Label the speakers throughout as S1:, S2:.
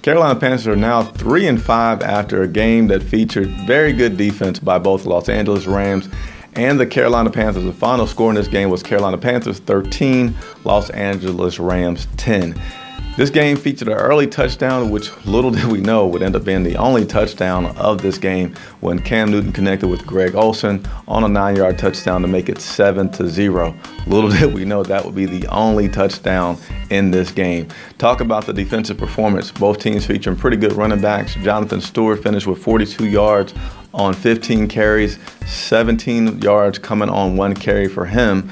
S1: Carolina Panthers are now 3-5 after a game that featured very good defense by both Los Angeles Rams and the Carolina Panthers. The final score in this game was Carolina Panthers 13, Los Angeles Rams 10. This game featured an early touchdown, which little did we know would end up being the only touchdown of this game when Cam Newton connected with Greg Olsen on a 9-yard touchdown to make it 7-0. Little did we know that would be the only touchdown in this game. Talk about the defensive performance. Both teams featuring pretty good running backs. Jonathan Stewart finished with 42 yards on 15 carries, 17 yards coming on 1 carry for him.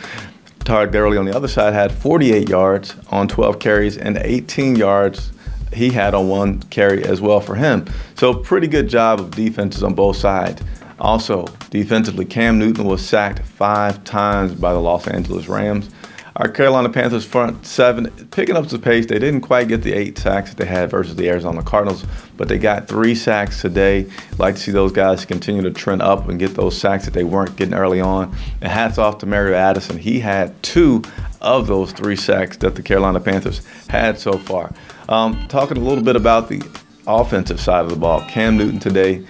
S1: Todd Gurley on the other side had 48 yards on 12 carries and 18 yards he had on 1 carry as well for him. So pretty good job of defenses on both sides. Also, defensively, Cam Newton was sacked 5 times by the Los Angeles Rams. Our Carolina Panthers front 7 picking up the pace. They didn't quite get the 8 sacks that they had versus the Arizona Cardinals, but they got 3 sacks today. Like to see those guys continue to trend up and get those sacks that they weren't getting early on. And hats off to Mario Addison. He had 2 of those 3 sacks that the Carolina Panthers had so far. Talking a little bit about the offensive side of the ball, Cam Newton today,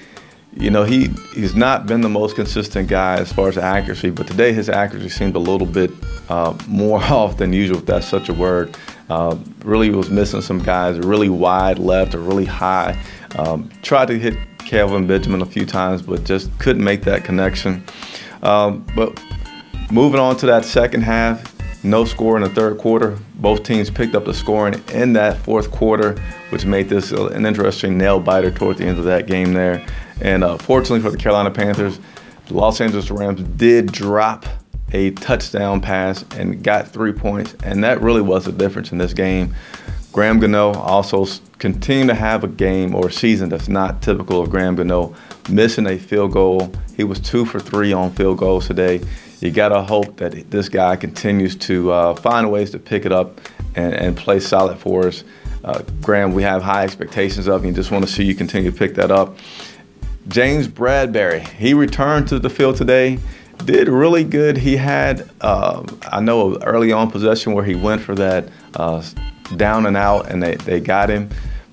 S1: you know, he's not been the most consistent guy as far as accuracy, but today his accuracy seemed a little bit more off than usual, if that's such a word. Really was missing some guys, really wide left or really high. Tried to hit Kelvin Benjamin a few times, but just couldn't make that connection. But moving on to that second half, no score in the third quarter. Both teams picked up the scoring in that fourth quarter, which made this an interesting nail-biter toward the end of that game there. And fortunately for the Carolina Panthers, the Los Angeles Rams did drop a touchdown pass and got 3 points, and that really was the difference in this game. Graham Gano also continued to have a game or a season that's not typical of Graham Gano, missing a field goal. He was 2 for 3 on field goals today. You got to hope that this guy continues to find ways to pick it up and play solid for us. Graham, we have high expectations of you. Just want to see you continue to pick that up. James Bradbury, he returned to the field today, did really good. He had, I know, an early on possession where he went for that down and out, and they got him,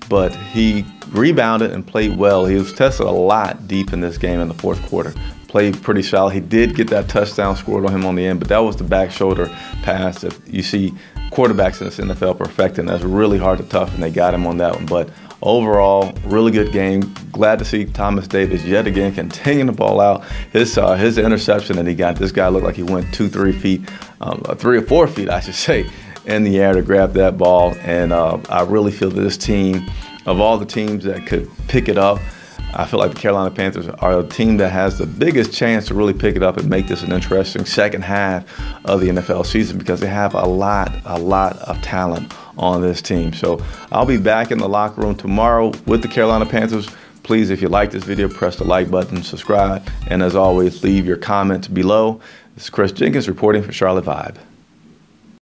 S1: but he rebounded and played well. He was tested a lot deep in this game in the fourth quarter. Played pretty solid. He did get that touchdown scored on him on the end, but that was the back shoulder pass that you see quarterbacks in this NFL perfecting. That's really hard to tough, and they got him on that one. But overall, really good game. Glad to see Thomas Davis yet again continuing to ball out. His interception that he got, this guy looked like he went 2-3 feet, 3 or 4 feet, I should say, in the air to grab that ball. And I really feel that this team, of all the teams that could pick it up, I feel like the Carolina Panthers are a team that has the biggest chance to really pick it up and make this an interesting second half of the NFL season, because they have a lot of talent on this team. So I'll be back in the locker room tomorrow with the Carolina Panthers. Please, if you like this video, press the like button, subscribe, and as always, leave your comments below. This is Chris Jenkins reporting for Charlotte Vibe.